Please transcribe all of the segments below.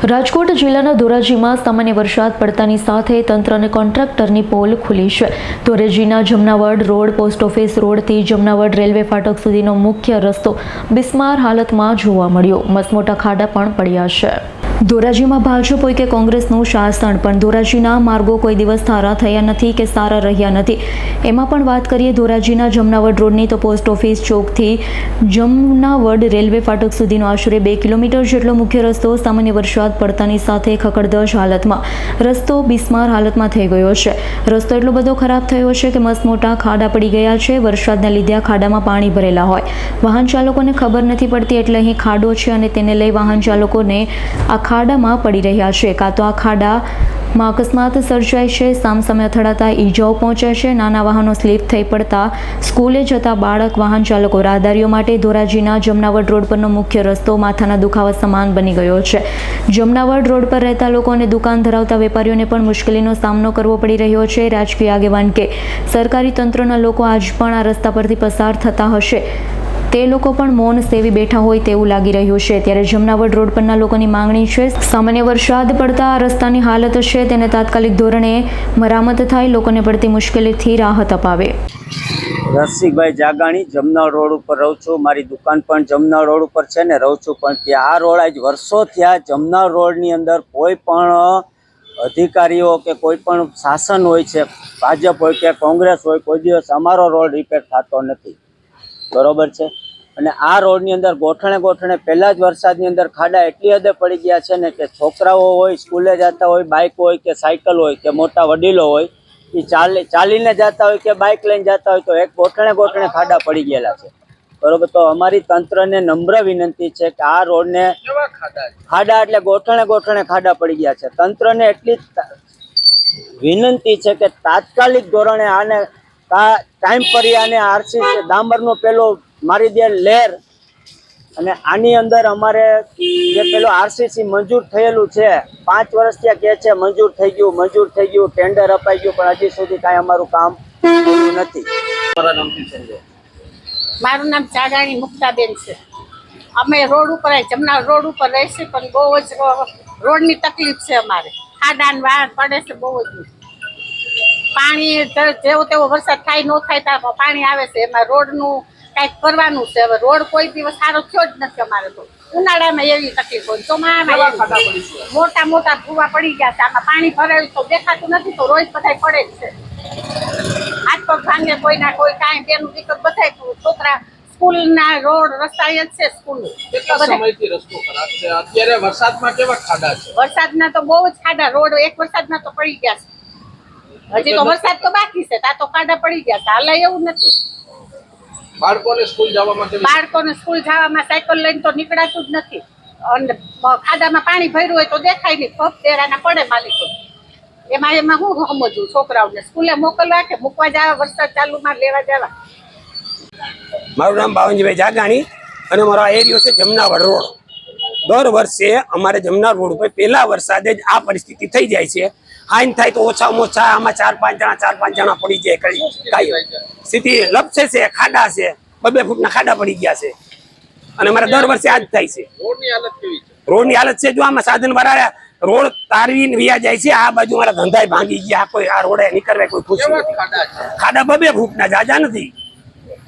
રાજકોટ જિલ્લાના ધોરાજીમાં સામાન્ય વરસાદ પડતાની સાથે તંત્ર અને કોન્ટ્રાક્ટરની પોલ ખુલી છે। ધોરાજીના જમનાવડ રોડ પોસ્ટ ઓફિસ રોડથી જમનાવડ રેલવે ફાટક સુધીનો મુખ્ય રસ્તો બિસ્માર હાલતમાં જોવા મળ્યો। મસમોટા ખાડા પણ પડ્યા છે। ધોરાજીમાં ભાજપ હોય કે કોંગ્રેસનું શાસન પણ ધોરાજીના માર્ગો કોઈ દિવસ સારા થયા નથી કે સારા રહ્યા નથી। એમાં પણ વાત કરીએ ધોરાજીના જમનાવડ રોડની તો પોસ્ટ ઓફિસ ચોકથી જમનાવડ રેલવે ફાટક સુધીનો આશરે 2 કિલોમીટર જેટલો મુખ્ય રસ્તો સામાન્ય વરસાદ પડતાની સાથે ખખડધજ હાલતમાં રસ્તો બિસ્માર હાલતમાં થઈ ગયો છે। રસ્તો એટલો બધો ખરાબ થયો છે કે મસમોટા ખાડા પડી ગયા છે। વરસાદના લીધે આ ખાડામાં પાણી ભરેલા હોય વાહન ચાલકોને ખબર નથી પડતી એટલે અહીં ખાડો છે અને તેને લઈ વાહન ચાલકોને આ ખાડામાં પડી રહ્યા છે। કાં તો આ ખાડામાં અકસ્માત સર્જાય છે, સામસામે અથડાતા ઈજાઓ પહોંચે છે। નાના વાહનો સ્લીપ થઈ પડતા સ્કૂલે જતા બાળક વાહન ચાલકો રાહદારીઓ માટે ધોરાજીના જમનાવડ રોડ પરનો મુખ્ય રસ્તો માથાના દુખાવા સમાન બની ગયો છે। જમનાવડ રોડ પર રહેતા લોકો અને દુકાન ધરાવતા વેપારીઓને પણ મુશ્કેલીનો સામનો કરવો પડી રહ્યો છે। રાજકીય આગેવાન કે સરકારી તંત્રના લોકો આજ પણ આ રસ્તા પરથી પસાર થતા હશે તે લોકો પણ મૌન સેવી બેઠા હોય તેવું લાગી રહ્યું છે। ત્યારે જમનાવડ રોડ પરના લોકોની માંગણી છે સામાન્ય વરસાદ પડતા આ રસ્તાની હાલત છે તેને તાત્કાલિક ધોરણે મરામત થાય, લોકોને પડતી મુશ્કેલીથી રાહત અપાવે। રસિકભાઈ જાગાણી જમનાવડ રોડ ઉપર રહું છું। મારી દુકાન પણ જમનાવડ રોડ ઉપર છે ને રહું છું, પણ ત્યાં આ રોડ આજ વર્ષો થયા જમનાવડ રોડની અંદર કોઈ પણ અધિકારીઓ કે કોઈ પણ શાસન હોય છે, ભાજપ હોય કે કોંગ્રેસ હોય, કોઈ દિવસ અમારો રોડ રિપેર થતો નથી, બરોબર છે। અને આ રોડની અંદર ગોઠણે પહેલા જ વરસાદની અંદર ખાડા એટલી હદે પડી ગયા છે ને કે છોકરાઓ હોય, સ્કૂલે જતા હોય, બાઇક હોય કે સાયકલ હોય કે મોટા વડીલો હોય, એ ચાલીને જતા હોય કે બાઇક લઈને જતા હોય તો એક ગોઠણે ખાડા પડી ગયેલા છે, બરોબર। તો અમારી તંત્રને નમ્ર વિનંતી છે કે આ રોડને ખાડા એટલે ગોઠણે ખાડા પડી ગયા છે। તંત્રને એટલી વિનંતી છે કે તાત્કાલિક ધોરણે આને ટાઈમ પર આને આરસી ડામરનો પેલો મારી દે લહેર, અને આની અંદર અમારે જે પેલો આરસીસી મંજૂર થયેલું છે 5 વર્ષ ત્યાં કહે છે મંજૂર થઈ ગયું, ટેન્ડર અપાઈ ગયું, પણ હજી સુધી કાંઈ અમારું કામ થયું નથી। મારું નામ ચાગાણી મુક્તાબેન છે। અમે રોડ ઉપર જમનાવડ રોડ ઉપર રહીશું પણ બહુ જ રોડની તકલીફ છે। અમારે ખાડાને વાળ પડે છે બહુ જ, પાણી જેવો તેવો વરસાદ થાય ન થાય ત્યાં પાણી આવે છે। એમાં રોડનું કાંઈક કરવાનું છે। હવે રોડ કોઈ દિવસ સારો થયો જ નથી। અમારે તો ઉનાળામાં એવી તકલીફ હોય, ચોમાસામાં મોટા ભૂવા પડી ગયા છે। આમાં પાણી ભરાયું તો દેખાતું નથી, તો રોજ બધા પડે જ છે। હાથ પગ ભાંગે કોઈના કોઈ કાંઈ બેનું દીકર બધા છોકરા સ્કૂલના રોડ રસ્તા જ છે। સ્કૂલ અત્યારે વરસાદમાં કેવા ખાડા છે? વરસાદના તો બહુ જ ખાડા, રોડ એક વરસાદના તો પડી ગયા છે। હજી તો વરસાદ તો બાકી છે, ત્યાં તો ખાડા પડી ગયા છે। હાલ એવું નથી। બાળકોને સ્કૂલ જવામાં સાયકલ લઈને તો નીકળાતું જ નથી, અને ખાડામાં પાણી ભર્યું હોય તો દેખાય નહીં, પગ દેરાના પડે માલિકો। એમાં હું સમજવું છોકરાઓને સ્કૂલે મોકલવા કે મૂકવા જવા વરસાદ ચાલુમાં લેવા જવા। મારું નામ બાવનજીભાઈ જાગાણી અને મારો એરિયો છે જમનાવડ રોડ। દર વર્ષે અમારે જમનાવડ રોડ ઉપર પહેલા વરસાદે જ આ પરિસ્થિતિ થઈ જાય છે। હાઈન થાય તો ઓછામાં ઓછા આમાં 4-5 જણા પડી જાય। કઈ સ્થિતિ લપસે છે, ખાડા છે, 2 ફૂટના ખાડા પડી ગયા છે, અને અમારે દર વર્ષે આ જ થાય છે। રોડની હાલત કેવી છે? રોડની હાલત છે જો આમાં સાધન વાળા રોડ તારવીને વિયા જાય છે। આ બાજુ મારા ધંધા ભાંગી ગયા, કોઈ આ રોડે નીકળવા કોઈ ખુશ નથી। ખાડા 2 ફૂટના જાજા નથી।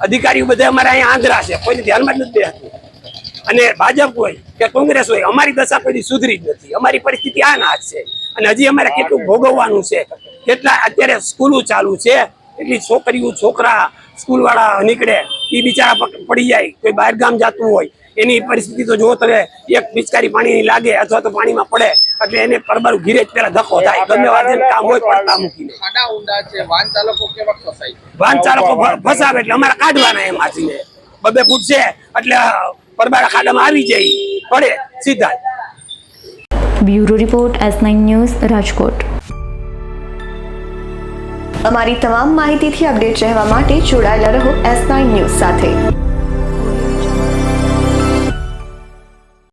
અધિકારીઓ બધા અમારે અહીંયા આંધળા છે, કોઈને ધ્યાનમાં જ નથી દેતું। અને ભાજપ હોય કે કોંગ્રેસ હોય, અમારી દશા કોઈ સુધરી જ નથી। અમારી પરિસ્થિતિ આ ના જ છે, અને હજી અમારે કેટલું ભોગવવાનું છે। કેટલા અત્યારે સ્કૂલો ચાલુ છે, એટલી છોકરીઓ છોકરા સ્કૂલ વાળા નીકળે એ બિચારા પડી જાય। કોઈ બહાર ગામ જતું હોય એની પરિસ્થિતિ તો જો તમે એક પિચકારી પાણી લાગે અથવા તો પાણીમાં પડે એટલે એને પરબારું ઘીરે જ પેલા ધક્કો થાય, ગમે વાતે કામ હોય પડતા મૂકીને। ખાડા ઊંડા છે, વાહન ચાલકો કેવા ફસાય છે? વાહન ચાલકો ફસાવે એટલે અમારે કાઢવાના એમાંથી 2 ફૂટ છે એટલે પરબારા ખાડામાં આવી જાય પડે સીધા। Bureau report S9 news Rajkot. અમારી તમામ માહિતીથી અપડેટ રહેવા માટે જોડાયેલા રહો S9 ન્યૂઝ સાથે।